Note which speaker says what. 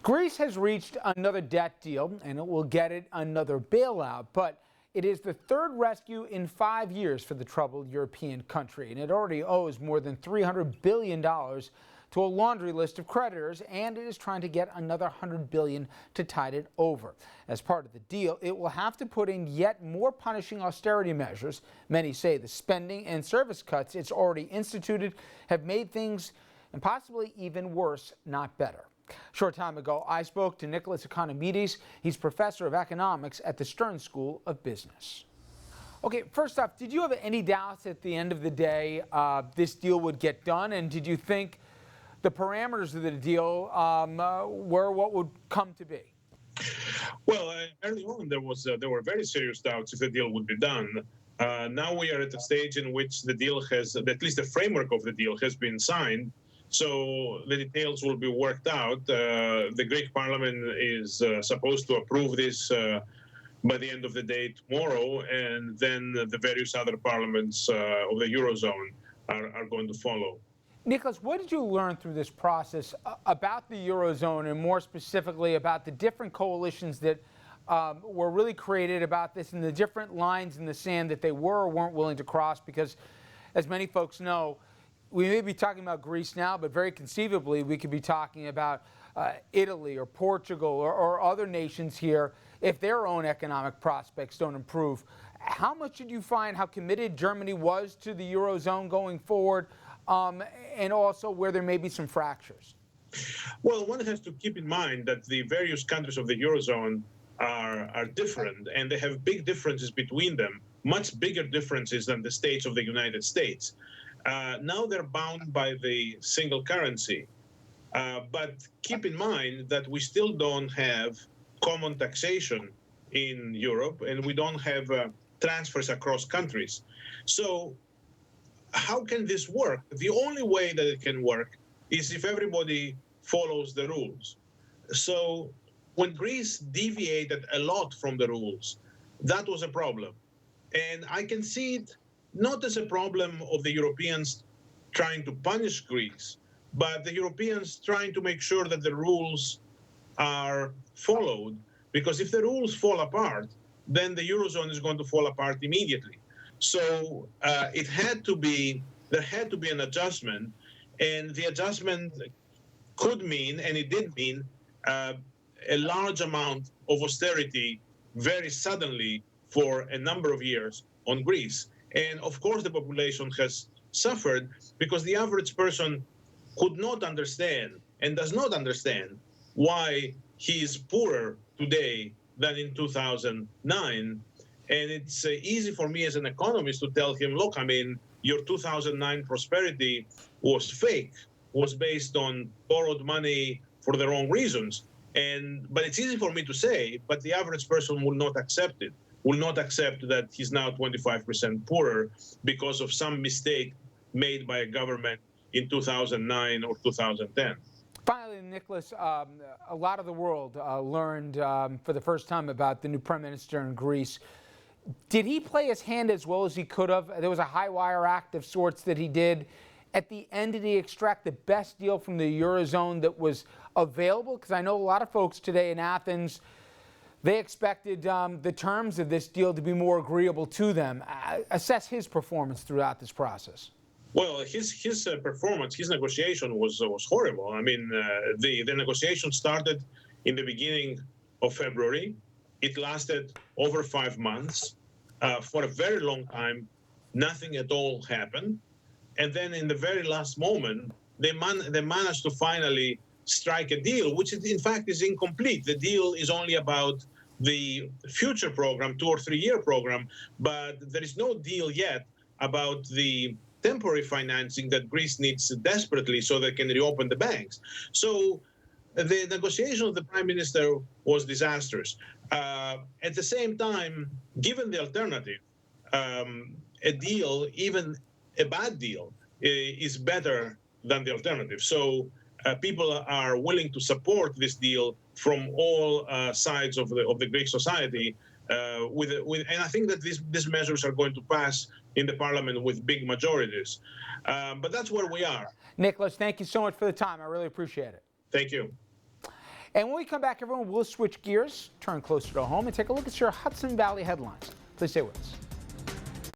Speaker 1: Greece has reached another debt deal, and it will get it another bailout, but it is the third rescue in 5 years for the troubled European country, and it already owes more than $300 billion to a laundry list of creditors, and it is trying to get another $100 billion to tide it over. As part of the deal, it will have to put in yet more punishing austerity measures. Many say the spending and service cuts it's already instituted have made things, and possibly even worse, not better. A short time ago, I spoke to Nicholas Economides. He's professor of economics at the Stern School of Business. Okay, first off, did you have any doubts at the end of the day this deal would get done? And did you think the parameters of the deal were what would come to be?
Speaker 2: Well, early on, there were very serious doubts if the deal would be done. Now we are at a stage in which the deal has, at least the framework of the deal has been signed. So the details will be worked out. The Greek parliament is supposed to approve this by the end of the day tomorrow, and then the various other parliaments of the Eurozone are going to follow.
Speaker 1: Nicholas, what did you learn through this process about the Eurozone, and more specifically about the different coalitions that were really created about this, and the different lines in the sand that they were or weren't willing to cross? Because, as many folks know, we may be talking about Greece now, but very conceivably we could be talking about Italy or Portugal or other nations here if their own economic prospects don't improve. How much did you find how committed Germany was to the Eurozone going forward, and also where there may be some fractures?
Speaker 2: Well, one has to keep in mind that the various countries of the Eurozone are different, and they have big differences between them, much bigger differences than the states of the United States. Now they're bound by the single currency. But keep in mind that we still don't have common taxation in Europe, and we don't have transfers across countries. So how can this work? The only way that it can work is if everybody follows the rules. So when Greece deviated a lot from the rules, that was a problem. And I can see it not as a problem of the Europeans trying to punish Greece, but the Europeans trying to make sure that the rules are followed. Because if the rules fall apart, then the Eurozone is going to fall apart immediately. So there had to be an adjustment, and the adjustment could mean, and it did mean, a large amount of austerity very suddenly for a number of years on Greece. And of course, the population has suffered because the average person could not understand and does not understand why he is poorer today than in 2009. And it's easy for me as an economist to tell him, look, I mean, your 2009 prosperity was fake, was based on borrowed money for the wrong reasons. But it's easy for me to say, but the average person will not accept it. Will not accept that he's now 25% poorer because of some mistake made by a government in 2009 or 2010.
Speaker 1: Finally, Nicholas, a lot of the world learned for the first time about the new prime minister in Greece. Did he play his hand as well as he could have? There was a high-wire act of sorts that he did. At the end, did he extract the best deal from the Eurozone that was available? Because I know a lot of folks today in Athens, they expected the terms of this deal to be more agreeable to them. Assess his performance throughout this process.
Speaker 2: Well, his performance, his negotiation was horrible. I mean, the negotiation started in the beginning of February. It lasted over 5 months. For a very long time, nothing at all happened. And then in the very last moment, they managed to finally strike a deal, which in fact is incomplete. The deal is only about the future program, 2 or 3 year program, but there is no deal yet about the temporary financing that Greece needs desperately so they can reopen the banks. So the negotiation of the prime minister was disastrous. At the same time, given the alternative, a deal, even a bad deal, is better than the alternative. So people are willing to support this deal from all sides of the Greek society. And I think that these measures are going to pass in the parliament with big majorities. But that's where we are.
Speaker 1: Nicholas, thank you so much for the time. I really appreciate it.
Speaker 2: Thank you.
Speaker 1: And when we come back, everyone, we'll switch gears, turn closer to home, and take a look at your Hudson Valley headlines. Please stay with us.